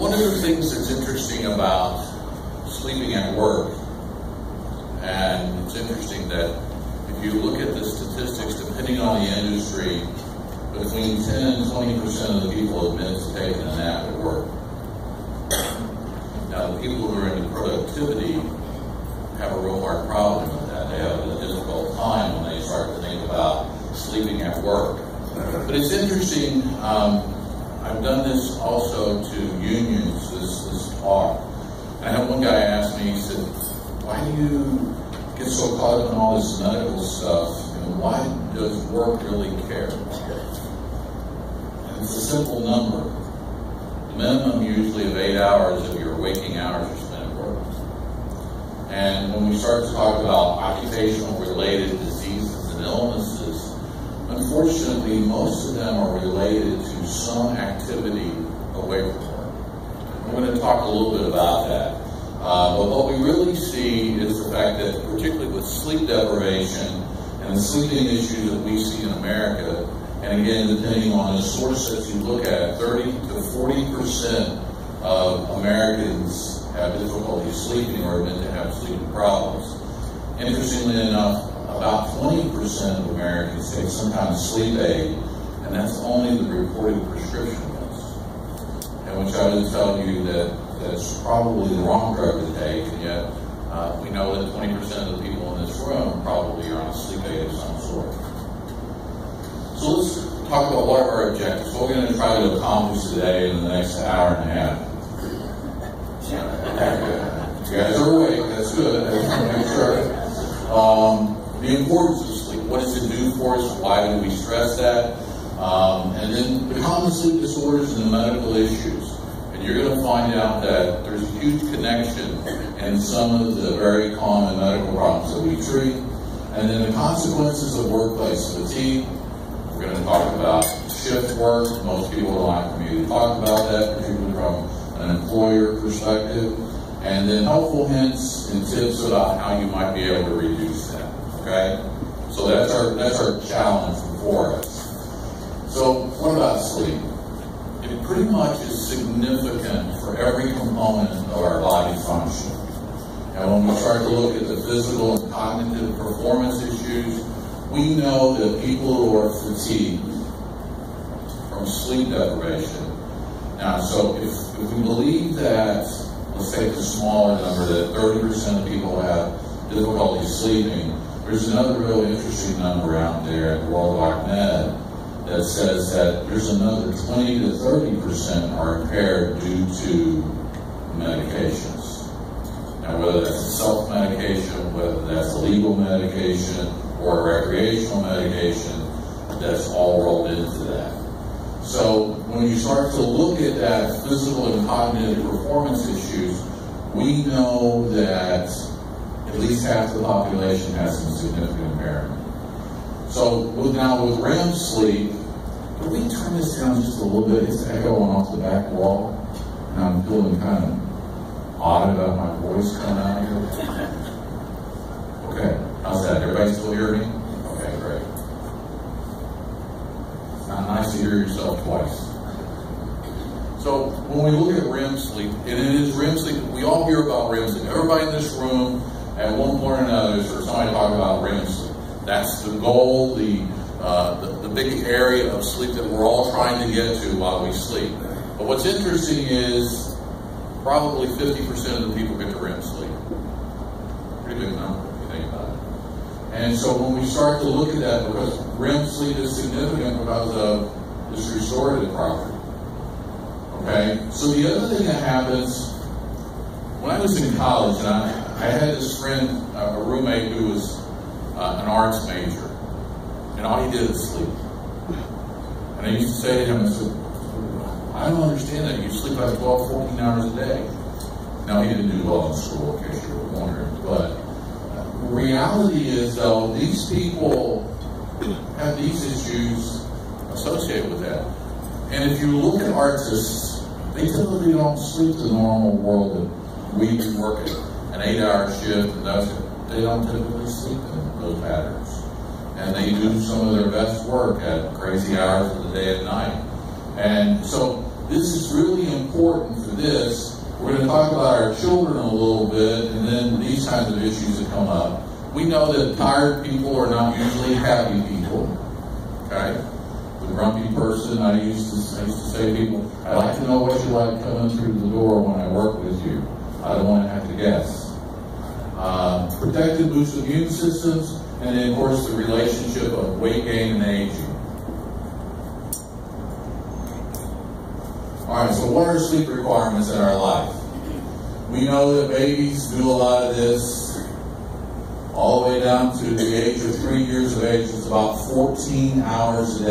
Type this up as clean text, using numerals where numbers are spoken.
One of the things that's interesting about sleeping at work, and it's interesting that if you look at the statistics, depending on the industry, between 10 and 20% of the people admit to taking a nap at work. Now, the people who are into productivity have a real hard problem with that. They have a difficult time when they start to think about sleeping at work. But it's interesting, I've done this also to unions, this talk. And I had one guy ask me, he said, why do you get so caught up in all this medical stuff? And why does work really care? And it's a simple number. The minimum usually of 8 hours of your waking hours are spent at work. And when we start to talk about occupational related diseases and illnesses, unfortunately, most of them are related to some activity away from work. We're going to talk a little bit about that. But what we really see is the fact that, particularly with sleep deprivation and the sleeping issues that we see in America, and again, depending on the source that you look at, 30 to 40% of Americans have difficulty sleeping or admit to have sleeping problems. Interestingly enough, about 20% of Americans take some kind of sleep aid, and that's only the reported prescription list. And which I would tell you that that's probably the wrong drug to take, and yet we know that 20% of the people in this room probably are on a sleep aid of some sort. So let's talk about what are our objectives, what we're going to try to accomplish today in the next hour and a half. You guys are awake, that's good. I just want to make sure. The importance of sleep, what does it do for us, why do we stress that? And then the common sleep disorders and the medical issues. And you're going to find out that there's a huge connection in some of the very common medical problems that we treat. And then the consequences of workplace fatigue. We're going to talk about shift work. Most people don't like for me to talk about that, particularly from an employer perspective. And then helpful hints and tips about how you might be able to reduce that. Okay? So that's our challenge before us. So what about sleep? It pretty much is significant for every component of our body function. And when we start to look at the physical and cognitive performance issues, we know that people who are fatigued from sleep deprivation. Now, so if we believe that, let's take the smaller number, that 30% of people have difficulty sleeping, there's another really interesting number out there at World Med that says that there's another 20 to 30% are impaired due to medications. Now, whether that's a self-medication, whether that's a legal medication, or a recreational medication, that's all rolled into that. So when you start to look at that physical and cognitive performance issues, we know that at least half the population has some significant impairment. So now with REM sleep, can we turn this down just a little bit? It's echoing off the back wall, and I'm feeling kind of odd about my voice coming out here. Okay, how's that? Everybody still hear me? Okay, great. It's not nice to hear yourself twice. So when we look at REM sleep, and it is REM sleep, we all hear about REM sleep. Everybody in this room, at one point or another, has heard somebody talk about REM sleep. That's the goal, the big area of sleep that we're all trying to get to while we sleep. But what's interesting is probably 50% of the people get to REM sleep. Pretty big number if you think about it. And so when we start to look at that, because REM sleep is significant because of this restorative property. Okay? So the other thing that happens, when I was in college, and I had this friend, a roommate who was an arts major, and all he did was sleep. And I used to say to him, I said, I don't understand that. You sleep about 12, 14 hours a day. Now, he didn't do well in school, in case you were wondering. But the reality is, though, these people have these issues associated with that. And if you look at artists, they typically don't sleep the normal world that we work at an 8-hour shift, and they don't typically sleep in those patterns. And they do some of their best work at crazy hours of the day and night. And so this is really important for this. We're going to talk about our children a little bit, and then these kinds of issues that come up. We know that tired people are not usually happy people. Okay? The grumpy person, I used to say to people, I like to know what you like coming through the door when I work with you. I don't want to have to guess. Protected boost immune systems, and then of course the relationship of weight gain and aging. All right, so what are sleep requirements in our life? We know that babies do a lot of this all the way down to the age of 3 years of age. It's about 14 hours a day.